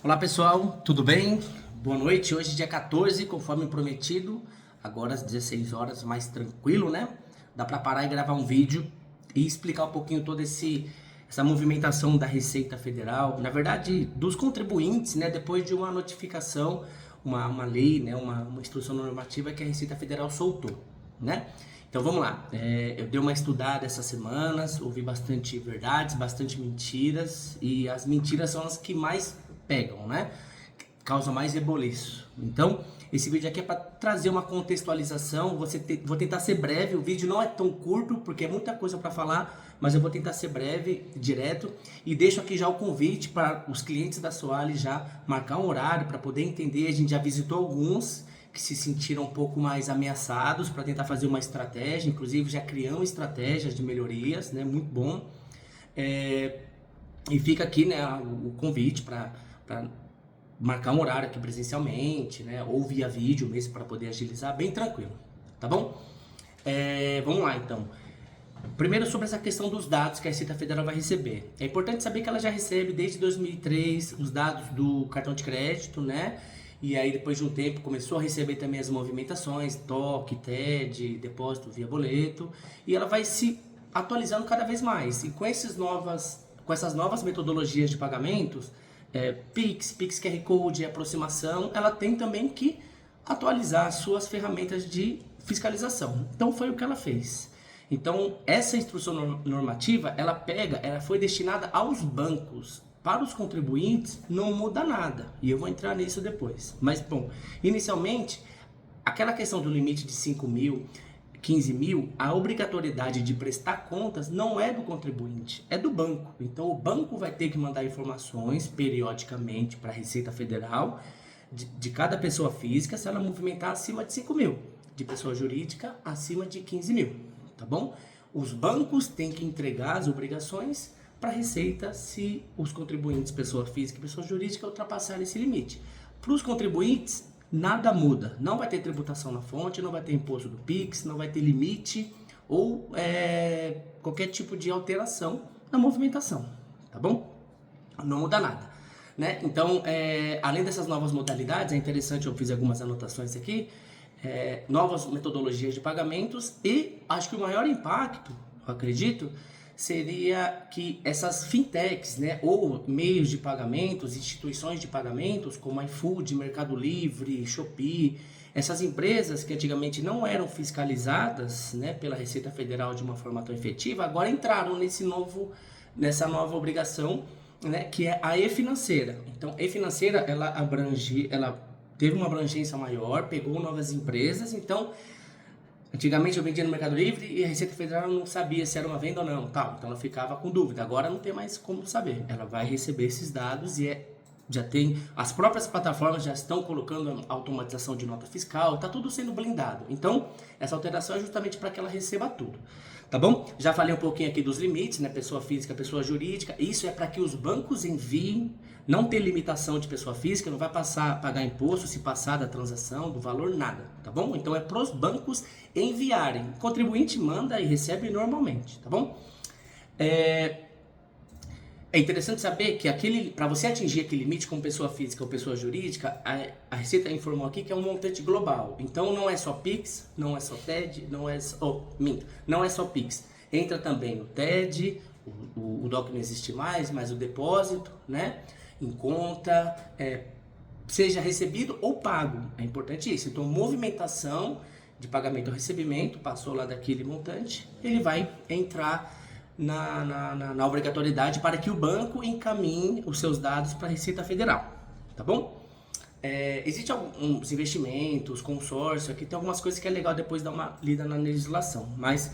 Olá pessoal, tudo bem? Boa noite, hoje dia 14, conforme prometido, agora às 16 horas, mais tranquilo, né? Dá para parar e gravar um vídeo e explicar um pouquinho toda essa movimentação da Receita Federal, na verdade dos contribuintes, né? Depois de uma notificação, uma lei, né? Uma instrução normativa que a Receita Federal soltou, né? Então vamos lá, eu dei uma estudada essas semanas, ouvi bastante verdades, bastante mentiras, e as mentiras são as que mais pegam, né? Causam mais reboliço. Então, esse vídeo aqui é para trazer uma contextualização, vou tentar ser breve, o vídeo não é tão curto, porque é muita coisa para falar, mas eu vou tentar ser breve, direto, e deixo aqui já o convite para os clientes da Soali já marcar um horário para poder entender, a gente já visitou alguns, que se sentiram um pouco mais ameaçados para tentar fazer uma estratégia, inclusive já criamos estratégias de melhorias, né? Muito bom. E fica aqui, né, o convite para marcar um horário aqui presencialmente, né? Ou via vídeo mesmo para poder agilizar, bem tranquilo, tá bom? Vamos lá então. Primeiro sobre essa questão dos dados que a Receita Federal vai receber. É importante saber que ela já recebe desde 2003 os dados do cartão de crédito, né? E aí depois de um tempo começou a receber também as movimentações, TOC, TED, depósito via boleto, e ela vai se atualizando cada vez mais. E com essas novas metodologias de pagamentos, Pix QR Code, aproximação, ela tem também que atualizar as suas ferramentas de fiscalização. Então foi o que ela fez. Então, essa instrução normativa, ela foi destinada aos bancos. Para os contribuintes, não muda nada. E eu vou entrar nisso depois. Mas, bom, inicialmente, aquela questão do limite de 5 mil, 15 mil, a obrigatoriedade de prestar contas não é do contribuinte, é do banco. Então, o banco vai ter que mandar informações periodicamente para a Receita Federal de cada pessoa física se ela movimentar acima de 5 mil, de pessoa jurídica acima de 15 mil. Tá bom? Os bancos têm que entregar as obrigações para a Receita se os contribuintes, pessoa física e pessoa jurídica, ultrapassarem esse limite. Para os contribuintes, nada muda. Não vai ter tributação na fonte, não vai ter imposto do PIX, não vai ter limite ou qualquer tipo de alteração na movimentação. Tá bom? Não muda nada. Né? Então, além dessas novas modalidades, é interessante, eu fiz algumas anotações aqui, novas metodologias de pagamentos e acho que o maior impacto, eu acredito, seria que essas fintechs, né, ou meios de pagamentos, instituições de pagamentos como iFood, Mercado Livre, Shopee, essas empresas que antigamente não eram fiscalizadas, né, pela Receita Federal de uma forma tão efetiva, agora entraram nessa nova obrigação, né, que é a e-financeira. Então, e-financeira, ela teve uma abrangência maior, pegou novas empresas, então antigamente eu vendia no Mercado Livre e a Receita Federal não sabia se era uma venda ou não, tal, então ela ficava com dúvida. Agora não tem mais como saber, ela vai receber esses dados e já tem, as próprias plataformas já estão colocando automatização de nota fiscal, está tudo sendo blindado. Então, essa alteração é justamente para que ela receba tudo. Tá bom? Já falei um pouquinho aqui dos limites, né? Pessoa física, pessoa jurídica. Isso é para que os bancos enviem, não tem limitação de pessoa física, não vai pagar imposto se passar da transação, do valor, nada. Tá bom? Então é para os bancos enviarem. O contribuinte manda e recebe normalmente, tá bom? É interessante saber que para você atingir aquele limite como pessoa física ou pessoa jurídica, a Receita informou aqui que é um montante global. Então não é só Pix, não é só TED, não é só Pix. Entra também o TED, o DOC não existe mais, mas o depósito, né? Em conta, seja recebido ou pago. É importante isso. Então, movimentação de pagamento ou recebimento, passou lá daquele montante, ele vai entrar na obrigatoriedade para que o banco encaminhe os seus dados para a Receita Federal, tá bom? Existem alguns investimentos, consórcio, aqui tem algumas coisas que é legal depois dar uma lida na legislação, mas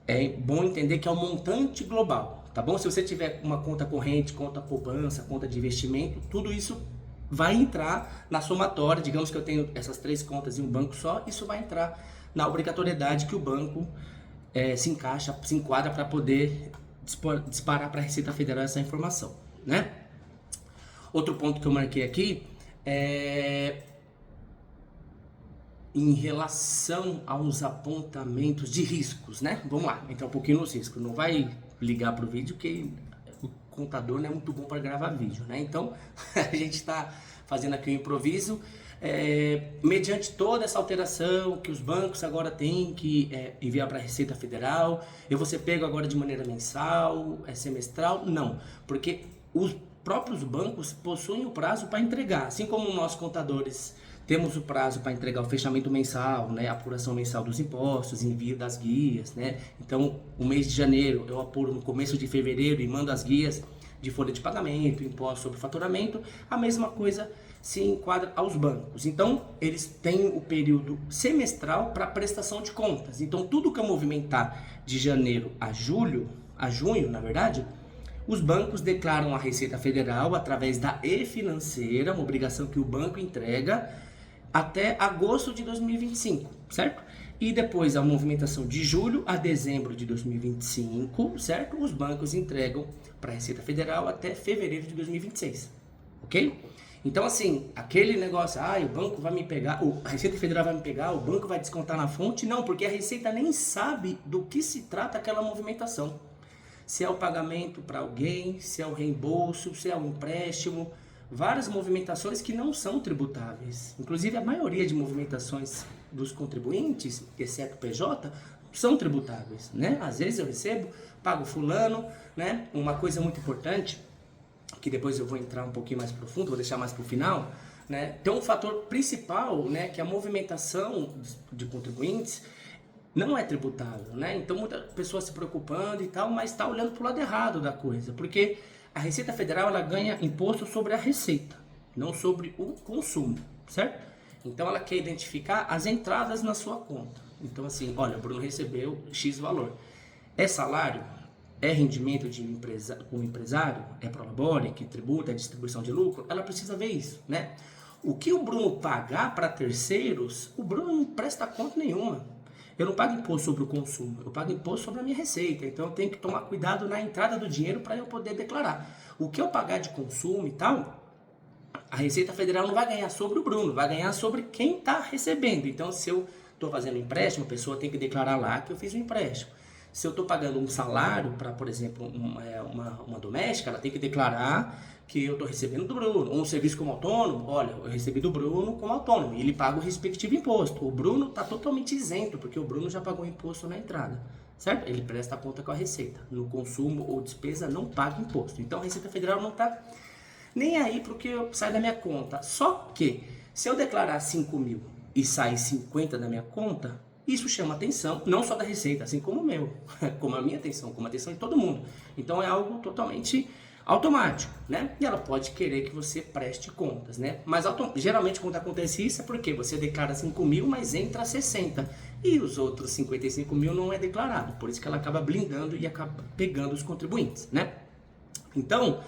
é bom entender que é um montante global, tá bom? Se você tiver uma conta corrente, conta poupança, conta de investimento, tudo isso vai entrar na somatória. Digamos que eu tenho essas 3 contas em um banco só, isso vai entrar na obrigatoriedade que o banco se enquadra para poder disparar para a Receita Federal essa informação, né? Outro ponto que eu marquei aqui é em relação aos apontamentos de riscos, né? Vamos lá, entrar um pouquinho nos riscos. Não vai ligar para o vídeo que contador não é muito bom para gravar vídeo, né? Então a gente está fazendo aqui um improviso, mediante toda essa alteração que os bancos agora têm que enviar para a Receita Federal. Eu vou ser pego agora de maneira mensal, semestral? Não, porque os próprios bancos possuem o prazo para entregar, assim como nós contadores temos o prazo para entregar o fechamento mensal, né, a apuração mensal dos impostos, envio das guias, né? Então, o mês de janeiro eu apuro no começo de fevereiro e mando as guias de folha de pagamento, imposto sobre faturamento. A mesma coisa se enquadra aos bancos. Então, eles têm o período semestral para prestação de contas. Então, tudo que eu movimentar de janeiro a junho, na verdade, os bancos declaram à Receita Federal através da e-financeira, uma obrigação que o banco entrega até agosto de 2025, certo? E depois a movimentação de julho a dezembro de 2025, certo? Os bancos entregam para a Receita Federal até fevereiro de 2026, ok? Então, assim, aquele negócio, o banco vai me pegar, a Receita Federal vai me pegar, o banco vai descontar na fonte, não, porque a Receita nem sabe do que se trata aquela movimentação. Se é o pagamento para alguém, se é o reembolso, se é o empréstimo, várias movimentações que não são tributáveis. Inclusive, a maioria de movimentações dos contribuintes, exceto PJ, são tributáveis, né? Às vezes eu recebo, pago fulano, né? Uma coisa muito importante, que depois eu vou entrar um pouquinho mais profundo, vou deixar mais para o final, né? Tem um fator principal, né? Que a movimentação de contribuintes não é tributável, né? Então muita pessoa se preocupando e tal, mas está olhando para o lado errado da coisa, porque a Receita Federal ela ganha imposto sobre a receita, não sobre o consumo, certo? Então ela quer identificar as entradas na sua conta. Então assim, olha, o Bruno recebeu X valor. É salário? É rendimento de um empresário? É prolabore, que tributa, é distribuição de lucro? Ela precisa ver isso, né? O que o Bruno pagar para terceiros, o Bruno não presta conta nenhuma. Eu não pago imposto sobre o consumo, eu pago imposto sobre a minha receita. Então eu tenho que tomar cuidado na entrada do dinheiro para eu poder declarar. O que eu pagar de consumo e tal, a Receita Federal não vai ganhar sobre o Bruno, vai ganhar sobre quem está recebendo. Então se eu estou fazendo empréstimo, a pessoa tem que declarar lá que eu fiz um empréstimo. Se eu estou pagando um salário para, por exemplo, uma doméstica, ela tem que declarar que eu estou recebendo do Bruno. Ou um serviço como autônomo, olha, eu recebi do Bruno como autônomo. E ele paga o respectivo imposto. O Bruno está totalmente isento, porque o Bruno já pagou imposto na entrada, certo? Ele presta conta com a Receita. No consumo ou despesa não paga imposto. Então a Receita Federal não está nem aí para o que sai da minha conta. Só que, se eu declarar 5 mil e sair 50 da minha conta, isso chama atenção, não só da Receita, assim como o meu, como a minha atenção, como a atenção de todo mundo. Então é algo totalmente automático, né? E ela pode querer que você preste contas, né? Mas geralmente quando acontece isso é porque você declara 5 mil, mas entra 60. E os outros 55 mil não é declarado. Por isso que ela acaba blindando e acaba pegando os contribuintes, né? Então,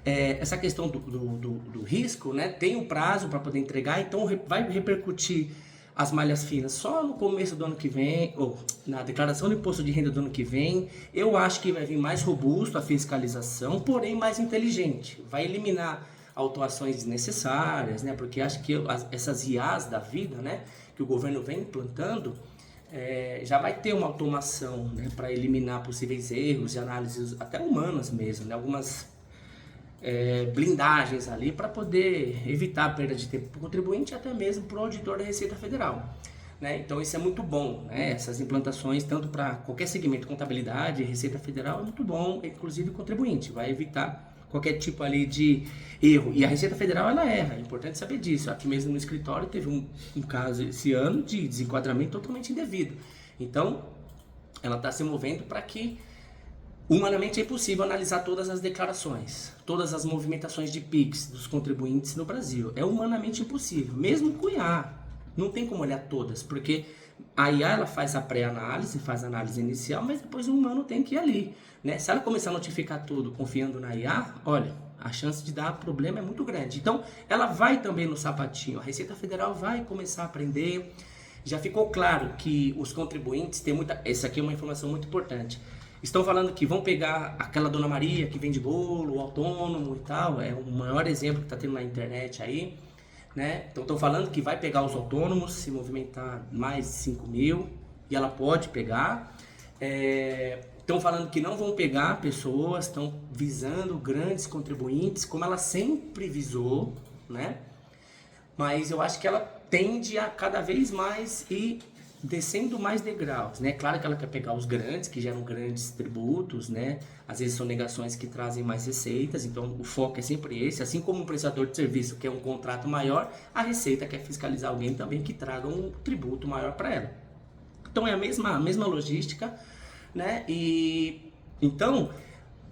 essa questão do risco, né? Tem um prazo para poder entregar, então vai repercutir as malhas finas só no começo do ano que vem, ou na declaração do imposto de renda do ano que vem. Eu acho que vai vir mais robusto a fiscalização, porém mais inteligente. Vai eliminar autuações desnecessárias, né? Porque acho que essas IAs da vida, né? Que o governo vem implantando, já vai ter uma automação, né? Para eliminar possíveis erros e análises até humanas mesmo, né? Algumas blindagens ali para poder evitar a perda de tempo para o contribuinte e até mesmo para o auditor da Receita Federal, né? Então isso é muito bom, né? Essas implantações, tanto para qualquer segmento, contabilidade, Receita Federal, é muito bom, inclusive o contribuinte, vai evitar qualquer tipo ali de erro. E a Receita Federal, ela erra, é importante saber disso. Aqui mesmo no escritório teve um caso esse ano de desenquadramento totalmente indevido. Então, ela está se movendo para que humanamente é impossível analisar todas as declarações, todas as movimentações de PIX dos contribuintes no Brasil. É humanamente impossível, mesmo com IA. Não tem como olhar todas, porque a IA ela faz a pré-análise, faz a análise inicial, mas depois o humano tem que ir ali, né? Se ela começar a notificar tudo confiando na IA, olha, a chance de dar problema é muito grande. Então, ela vai também no sapatinho. A Receita Federal vai começar a aprender. Já ficou claro que os contribuintes têm muita... Essa aqui é uma informação muito importante. Estão falando que vão pegar aquela Dona Maria que vende bolo, autônomo e tal. É o maior exemplo que está tendo na internet aí, né? Então estão falando que vai pegar os autônomos, se movimentar mais de 5 mil, e ela pode pegar. Estão falando que não vão pegar pessoas, estão visando grandes contribuintes, como ela sempre visou, né? Mas eu acho que ela tende a cada vez mais ir descendo mais degraus, né? Claro que ela quer pegar os grandes, que geram grandes tributos, né? Às vezes são negações que trazem mais receitas, então o foco é sempre esse. Assim como um prestador de serviço quer um contrato maior, a Receita quer fiscalizar alguém também que traga um tributo maior para ela. Então é a mesma logística, né? E então,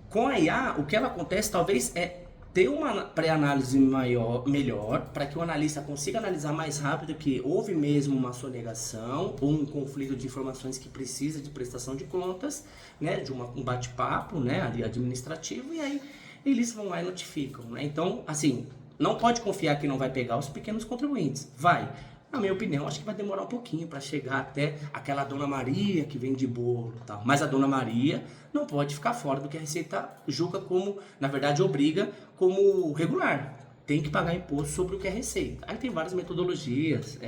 com a IA, o que ela acontece talvez é ter uma pré-análise melhor, para que o analista consiga analisar mais rápido que houve mesmo uma sonegação ou um conflito de informações que precisa de prestação de contas, né, de um bate-papo, né, ali administrativo, e aí eles vão lá e notificam, né? Então, assim, não pode confiar que não vai pegar os pequenos contribuintes. Vai. Na minha opinião, acho que vai demorar um pouquinho para chegar até aquela Dona Maria que vende bolo e tal. Mas a Dona Maria não pode ficar fora do que a Receita julga como, na verdade, obriga como regular. Tem que pagar imposto sobre o que é receita. Aí tem várias metodologias,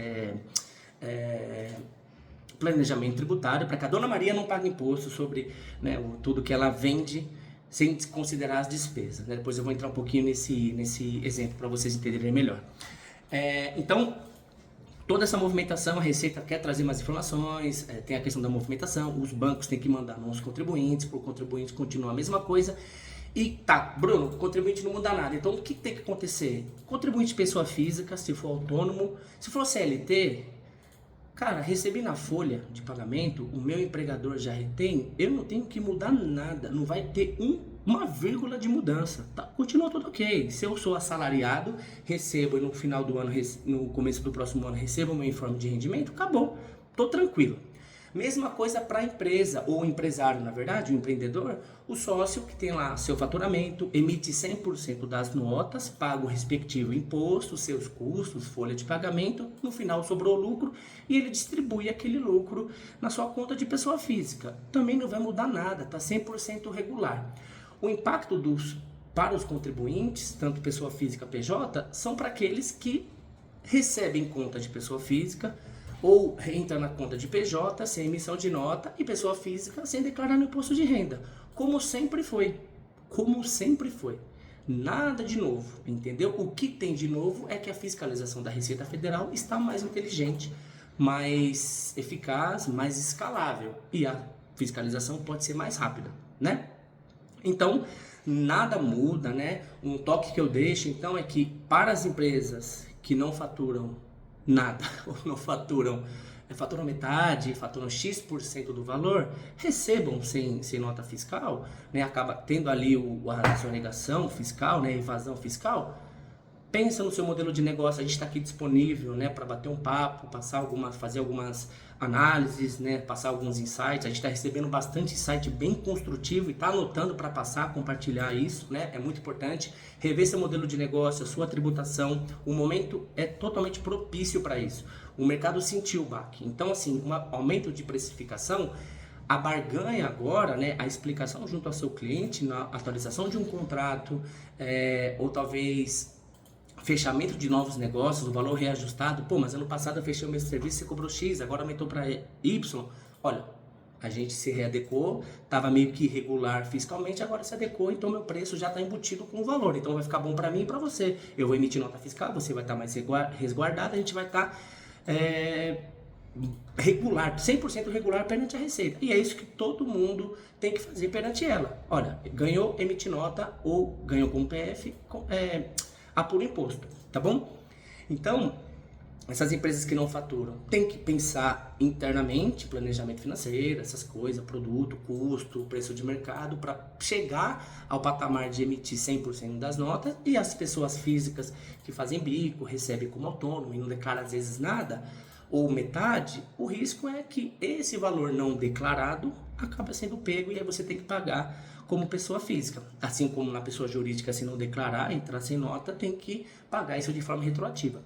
planejamento tributário, para que a Dona Maria não pague imposto sobre, né, tudo que ela vende sem considerar as despesas, né? Depois eu vou entrar um pouquinho nesse exemplo para vocês entenderem melhor. Então, toda essa movimentação, a Receita quer trazer mais informações, tem a questão da movimentação, os bancos têm que mandar nos contribuintes, para o contribuinte continuar a mesma coisa. E tá, Bruno, o contribuinte não muda nada, então o que tem que acontecer? Contribuinte pessoa física, se for autônomo, se for CLT, cara, recebi na folha de pagamento, o meu empregador já retém, eu não tenho que mudar nada, não vai ter uma vírgula de mudança, tá? Continua tudo ok. Se eu sou assalariado, recebo e no final do ano, no começo do próximo ano, recebo o meu informe de rendimento, acabou, tô tranquilo. Mesma coisa para a empresa, ou empresário, na verdade, o empreendedor, o sócio que tem lá seu faturamento, emite 100% das notas, paga o respectivo imposto, seus custos, folha de pagamento, no final sobrou lucro e ele distribui aquele lucro na sua conta de pessoa física. Também não vai mudar nada, está 100% regular. O impacto para os contribuintes, tanto pessoa física PJ, são para aqueles que recebem conta de pessoa física, ou entra na conta de PJ sem emissão de nota e pessoa física sem declarar no imposto de renda, como sempre foi, nada de novo, entendeu? O que tem de novo é que a fiscalização da Receita Federal está mais inteligente, mais eficaz, mais escalável e a fiscalização pode ser mais rápida, né? Então, nada muda, né? Um toque que eu deixo então é que para as empresas que não faturam nada, ou não faturam metade, faturam X% do valor, recebam sem nota fiscal, né? Acaba tendo ali a sonegação fiscal, né? Evasão fiscal. Pensa no seu modelo de negócio, a gente está aqui disponível, né, para bater um papo, fazer algumas análises, né, passar alguns insights. A gente está recebendo bastante insight bem construtivo e está anotando para passar, compartilhar isso, né, é muito importante. Rever seu modelo de negócio, a sua tributação, o momento é totalmente propício para isso. O mercado sentiu o baque, então assim, um aumento de precificação, a barganha agora, né, a explicação junto ao seu cliente, na atualização de um contrato, ou talvez fechamento de novos negócios, o valor reajustado, pô, mas ano passado eu fechei o mesmo serviço, você cobrou X, agora aumentou para Y. Olha, a gente se readequou, estava meio que irregular fiscalmente, agora se adequou, então meu preço já está embutido com o valor, então vai ficar bom para mim e para você. Eu vou emitir nota fiscal, você vai estar mais resguardado, a gente vai estar regular, 100% regular perante a Receita. E é isso que todo mundo tem que fazer perante ela. Olha, ganhou, emite nota, ou ganhou com PF, apura imposto, tá bom? Então, essas empresas que não faturam tem que pensar internamente, planejamento financeiro, essas coisas, produto, custo, preço de mercado, para chegar ao patamar de emitir 100% das notas. E as pessoas físicas que fazem bico, recebem como autônomo e não declaram às vezes nada, ou metade, o risco é que esse valor não declarado acaba sendo pego e aí você tem que pagar como pessoa física. Assim como na pessoa jurídica, se não declarar, entrar sem nota, tem que pagar isso de forma retroativa.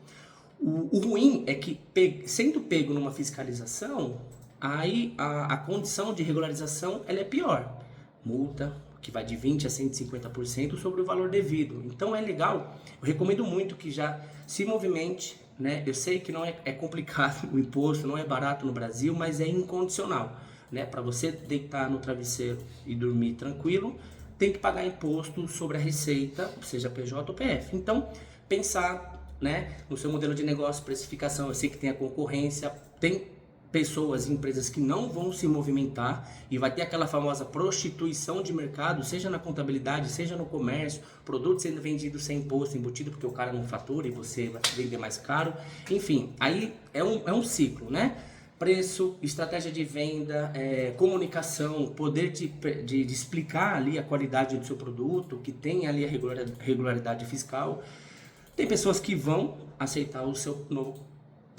O ruim é que, sendo pego numa fiscalização, aí a condição de regularização ela é pior. Multa, que vai de 20% a 150% sobre o valor devido. Então é legal, eu recomendo muito que já se movimente, né? Eu sei que não é complicado o imposto, não é barato no Brasil, mas é incondicional. né? Para você deitar no travesseiro e dormir tranquilo, tem que pagar imposto sobre a receita, seja PJ ou PF. Então, pensar, né, no seu modelo de negócio, precificação. Eu sei que tem a concorrência, tem pessoas, empresas que não vão se movimentar e vai ter aquela famosa prostituição de mercado, seja na contabilidade, seja no comércio, produto sendo vendido sem imposto embutido porque o cara não fatura e você vai vender mais caro. Enfim, aí é um ciclo, né? Preço, estratégia de venda, comunicação, poder de explicar ali a qualidade do seu produto, que tem ali a regularidade fiscal. Tem pessoas que vão aceitar o seu novo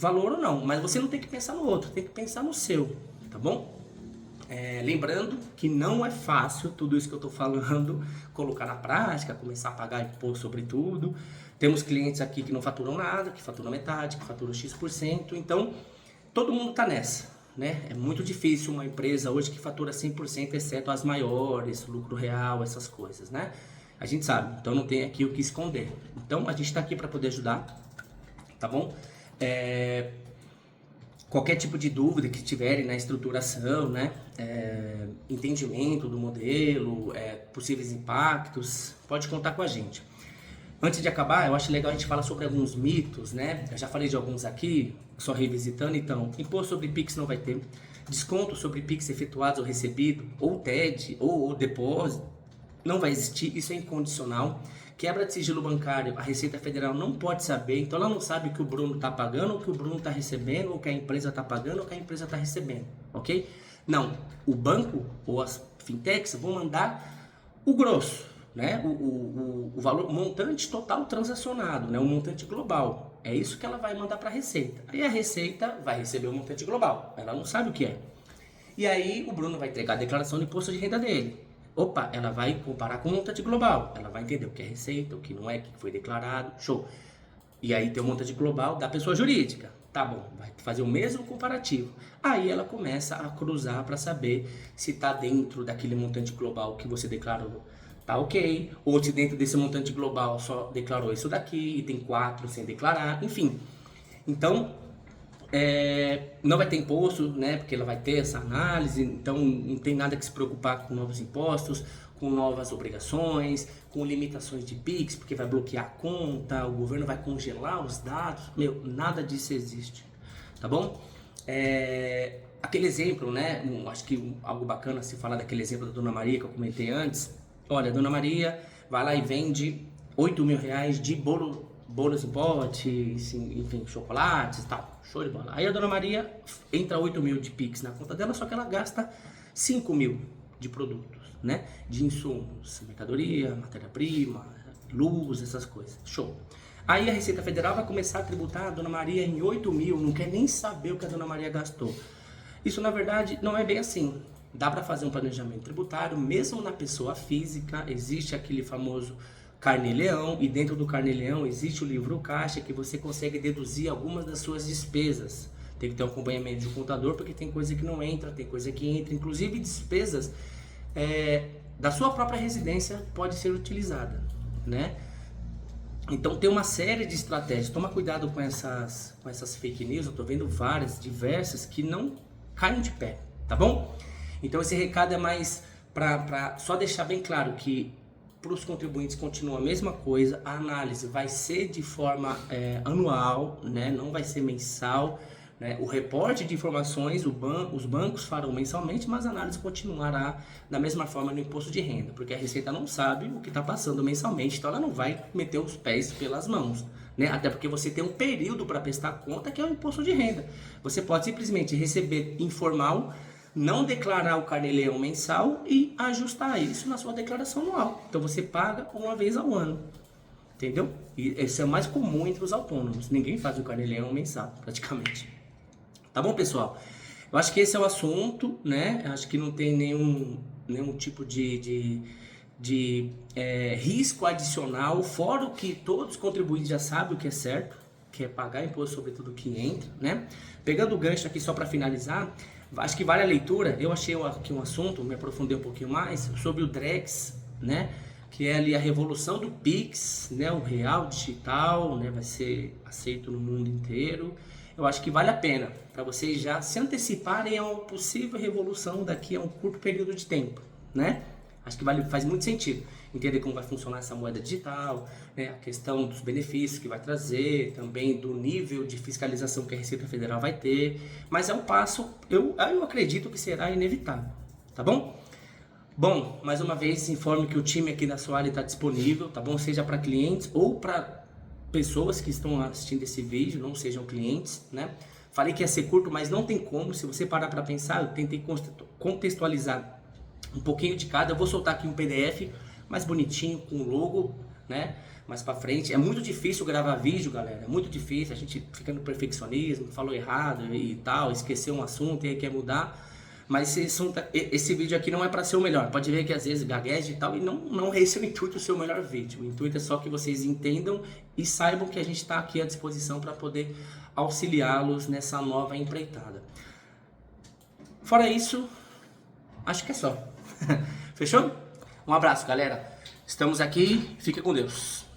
valor ou não, mas você não tem que pensar no outro, tem que pensar no seu, tá bom? Lembrando que não é fácil tudo isso que eu tô falando, colocar na prática, começar a pagar imposto sobre tudo. Temos clientes aqui que não faturam nada, que faturam metade, que faturam X%, então todo mundo tá nessa, né? É muito difícil uma empresa hoje que fatura 100%, exceto as maiores, lucro real, essas coisas, né? A gente sabe, então não tem aqui o que esconder. Então a gente tá aqui para poder ajudar, tá bom? Qualquer tipo de dúvida que tiverem na estruturação, né, entendimento do modelo, possíveis impactos, pode contar com a gente. Antes de acabar, eu acho legal a gente falar sobre alguns mitos, né? Eu já falei de alguns aqui, só revisitando. Então, imposto sobre Pix não vai ter, desconto sobre Pix efetuados ou recebido, ou TED, ou depósito, não vai existir, isso é incondicional. Quebra de sigilo bancário, a Receita Federal não pode saber, então ela não sabe o que o Bruno está pagando, o que o Bruno está recebendo, o que a empresa está pagando, o que a empresa está recebendo, ok? Não, o banco ou as fintechs vão mandar o grosso, né? O valor, o montante total transacionado, né? O montante global. É isso que ela vai mandar para a Receita. Aí a Receita vai receber o montante global, ela não sabe o que é. E aí o Bruno vai entregar a declaração de imposto de renda dele. Opa, ela vai comparar com o montante global, ela vai entender o que é receita, o que não é, o que foi declarado, show. E aí tem o montante global da pessoa jurídica, tá bom, vai fazer o mesmo comparativo. Aí ela começa a cruzar para saber se está dentro daquele montante global que você declarou, tá ok, ou se dentro desse montante global só declarou isso daqui e tem 4 sem declarar, enfim. Então, não vai ter imposto, né? Porque ela vai ter essa análise, então não tem nada que se preocupar com novos impostos, com novas obrigações, com limitações de Pix, porque vai bloquear a conta, o governo vai congelar os dados, nada disso existe, tá bom? Aquele exemplo, né? Acho que algo bacana se falar daquele exemplo da Dona Maria que eu comentei antes. Olha, a Dona Maria vai lá e vende R$8.000 de bolos em pote, enfim, chocolates e tal, show de bola. Aí a Dona Maria entra 8.000 de Pix na conta dela, só que ela gasta 5.000 de produtos, né? De insumos, mercadoria, matéria-prima, luz, essas coisas, show. Aí a Receita Federal vai começar a tributar a Dona Maria em 8.000, não quer nem saber o que a Dona Maria gastou. Isso, na verdade, não é bem assim. Dá para fazer um planejamento tributário, mesmo na pessoa física, existe aquele famoso Carnê-Leão, e dentro do Carnê-Leão existe o livro caixa que você consegue deduzir algumas das suas despesas. Tem que ter um acompanhamento de um contador, porque tem coisa que não entra, tem coisa que entra, inclusive despesas da sua própria residência pode ser utilizada, né? Então tem uma série de estratégias. Toma cuidado com essas fake news, eu tô vendo várias, diversas, que não caem de pé, tá bom? Então esse recado é mais para só deixar bem claro que para os contribuintes continua a mesma coisa, a análise vai ser de forma anual, né? Não vai ser mensal, né? O reporte de informações os bancos farão mensalmente, mas a análise continuará da mesma forma no imposto de renda, porque a Receita não sabe o que está passando mensalmente, então ela não vai meter os pés pelas mãos, né? Até porque você tem um período para prestar conta, que é o imposto de renda. Você pode simplesmente receber informal, não declarar o Carnê-Leão mensal e ajustar isso na sua declaração anual. Então você paga uma vez ao ano, entendeu? E isso é o mais comum entre os autônomos. Ninguém faz o Carnê-Leão mensal, praticamente. Tá bom, pessoal? Eu acho que esse é o assunto, né? Eu acho que não tem nenhum tipo de risco adicional, fora o que todos os contribuintes já sabem o que é certo, que é pagar imposto sobre tudo que entra, né? Pegando o gancho aqui só para finalizar, acho que vale a leitura. Eu achei aqui um assunto, me aprofundei um pouquinho mais, sobre o Drex, né? Que é ali a revolução do Pix, né? O real digital, né? Vai ser aceito no mundo inteiro. eu acho que vale a pena para vocês já se anteciparem a uma possível revolução daqui a um curto período de tempo, né? Acho que faz muito sentido entender como vai funcionar essa moeda digital, né? A questão dos benefícios que vai trazer, também do nível de fiscalização que a Receita Federal vai ter, mas é um passo, eu acredito que será inevitável, tá bom? Bom, mais uma vez, informe que o time aqui da Soali está disponível, tá bom? Seja para clientes ou para pessoas que estão assistindo esse vídeo, não sejam clientes, né? Falei que ia ser curto, mas não tem como. Se você parar para pensar, eu tentei contextualizar um pouquinho de cada. Eu vou soltar aqui um PDF mais bonitinho, com o logo, né? Mais para frente. É muito difícil gravar vídeo, galera. É muito difícil. A gente fica no perfeccionismo, falou errado e tal, esqueceu um assunto e aí quer mudar. Mas esse vídeo aqui não é para ser o melhor. Pode ver que às vezes gagueja e tal, e não é esse o intuito do seu melhor vídeo. O intuito é só que vocês entendam e saibam que a gente está aqui à disposição para poder auxiliá-los nessa nova empreitada. Fora isso, acho que é só. Fechou? Um abraço, galera. Estamos aqui. Fica com Deus.